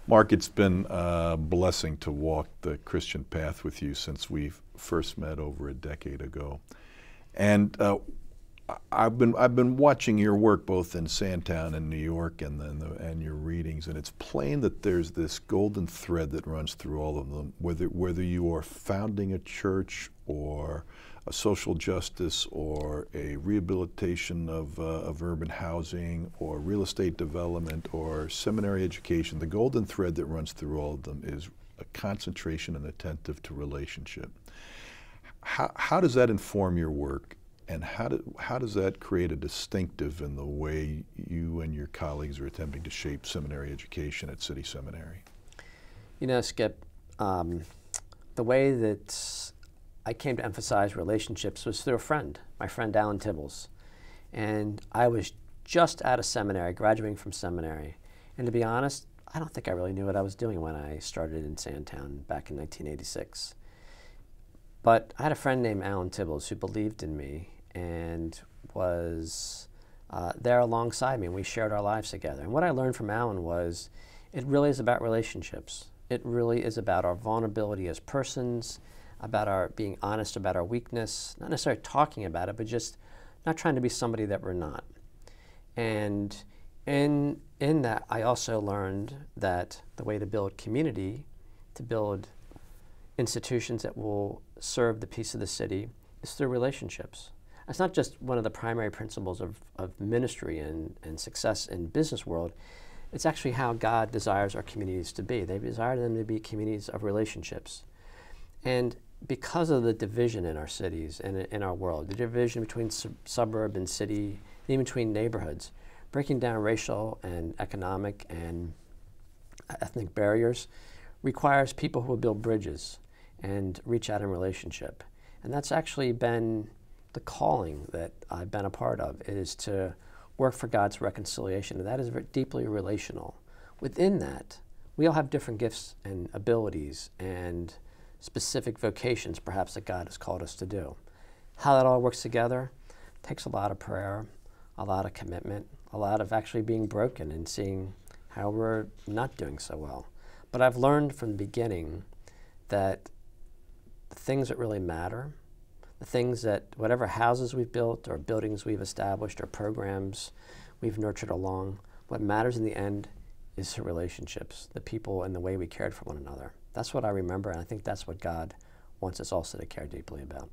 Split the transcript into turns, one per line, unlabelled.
Mark, it's been a blessing to walk the Christian path with you since we first met over a decade ago. And I've been watching your work both in Sandtown and New York, and your readings, and it's plain that there's this golden thread that runs through all of them. Whether you are founding a church or a social justice or a rehabilitation of urban housing or real estate development or seminary education, the golden thread that runs through all of them is a concentration and attentive to relationship. How does that inform your work? And how does that create a distinctive in the way you and your colleagues are attempting to shape seminary education at City Seminary?
You know, Skip, the way that I came to emphasize relationships was through a friend, my friend Alan Tibbles. And I was just out of seminary, graduating from seminary. And to be honest, I don't think I really knew what I was doing when I started in Sandtown back in 1986. But I had a friend named Alan Tibbles who believed in me and was there alongside me, and we shared our lives together. And what I learned from Alan was it really is about relationships. It really is about our vulnerability as persons, about our being honest about our weakness, not necessarily talking about it, but just not trying to be somebody that we're not. And in that, I also learned that the way to build community, to build institutions that will serve the peace of the city, is through relationships. It's not just one of the primary principles of ministry and success in business world. It's actually how God desires our communities to be. They desire them to be communities of relationships. And because of the division in our cities and in our world, the division between suburb and city, even between neighborhoods, breaking down racial and economic and ethnic barriers requires people who will build bridges and reach out in relationship. And that's actually been the calling that I've been a part of, is to work for God's reconciliation. And that is deeply relational. Within that, we all have different gifts and abilities and specific vocations, perhaps, that God has called us to do. How that all works together takes a lot of prayer, a lot of commitment, a lot of actually being broken and seeing how we're not doing so well. But I've learned from the beginning that the things that really matter, the things that, whatever houses we've built or buildings we've established or programs we've nurtured along, what matters in the end is the relationships, the people and the way we cared for one another. That's what I remember, and I think that's what God wants us also to care deeply about.